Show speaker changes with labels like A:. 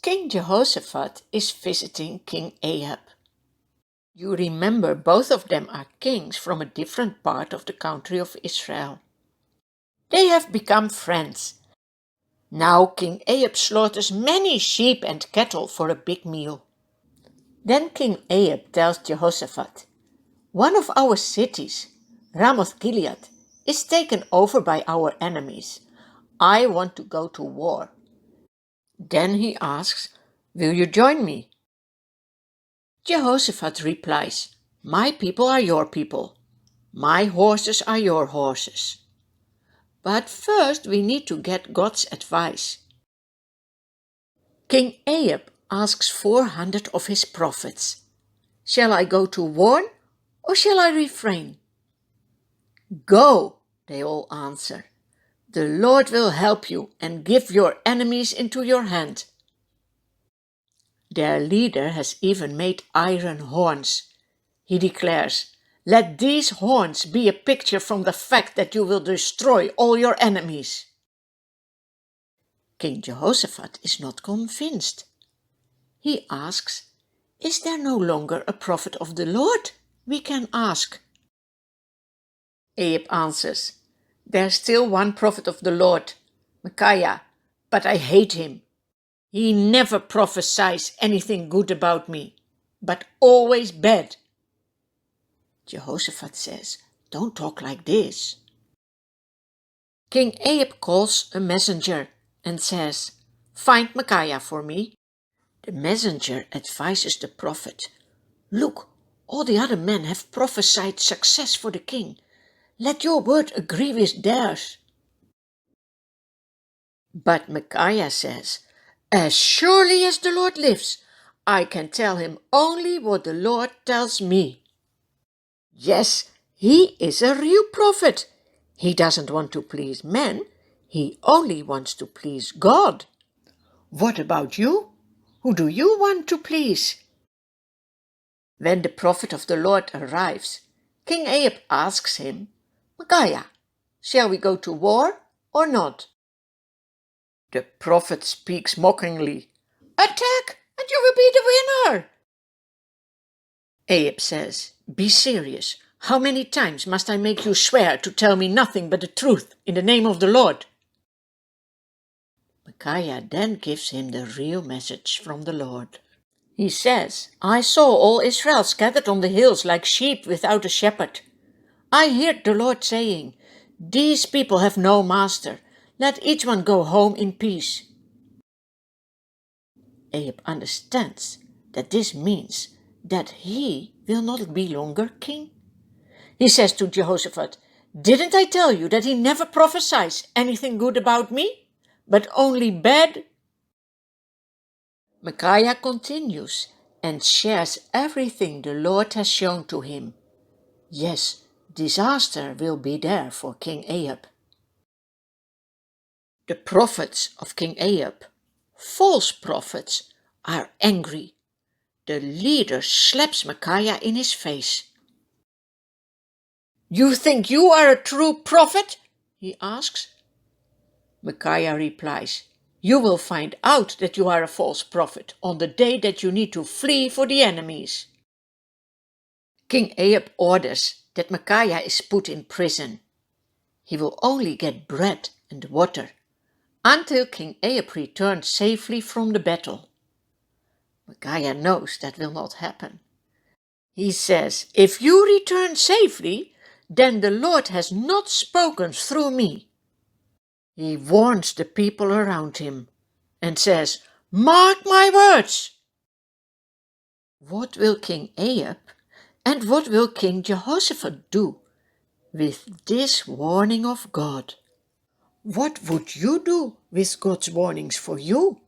A: King Jehoshaphat is visiting King Ahab. You remember both of them are kings from a different part of the country of Israel. They have become friends. Now King Ahab slaughters many sheep and cattle for a big meal. Then King Ahab tells Jehoshaphat, "One of our cities, Ramoth-Gilead, is taken over by our enemies. I want to go to war." Then he asks, "Will you join me?" Jehoshaphat replies, "My people are your people. My horses are your horses. But first we need to get God's advice." King Ahab asks 400 of his prophets, "Shall I go to warn or shall I refrain?" "Go," they all answer. "The Lord will help you and give your enemies into your hand." Their leader has even made iron horns. He declares, "Let these horns be a picture from the fact that you will destroy all your enemies." King Jehoshaphat is not convinced. He asks, "Is there no longer a prophet of the Lord we can ask?" Ahab answers, "There's still one prophet of the Lord, Micaiah, but I hate him. He never prophesies anything good about me, but always bad." Jehoshaphat says, "Don't talk like this." King Ahab calls a messenger and says, "Find Micaiah for me." The messenger advises the prophet, "Look, all the other men have prophesied success for the king. Let your word agree with theirs." But Micaiah says, "As surely as the Lord lives, I can tell him only what the Lord tells me." Yes, he is a real prophet. He doesn't want to please men. He only wants to please God. What about you? Who do you want to please? When the prophet of the Lord arrives, King Ahab asks him, "Micaiah, shall we go to war or not?" The prophet speaks mockingly, "Attack, and you will be the winner." Ahab says, "Be serious. How many times must I make you swear to tell me nothing but the truth in the name of the Lord?" Micaiah then gives him the real message from the Lord. He says, "I saw all Israel scattered on the hills like sheep without a shepherd. I heard the Lord saying, 'These people have no master. Let each one go home in peace.'" Ahab understands that this means that he will not be longer king. He says to Jehoshaphat, "Didn't I tell you that he never prophesies anything good about me, but only bad?" Micaiah continues and shares everything the Lord has shown to him. Yes, disaster will be there for King Ahab. The prophets of King Ahab, false prophets, are angry. The leader slaps Micaiah in his face. "You think you are a true prophet?" he asks. Micaiah replies, "You will find out that you are a false prophet on the day that you need to flee for the enemies." King Ahab orders that Micaiah is put in prison. He will only get bread and water until King Ahab returns safely from the battle. Micaiah knows that will not happen. He says, "If you return safely, then the Lord has not spoken through me." He warns the people around him and says, "Mark my words." What will King Ahab and what will King Jehoshaphat do with this warning of God? What would you do with God's warnings for you?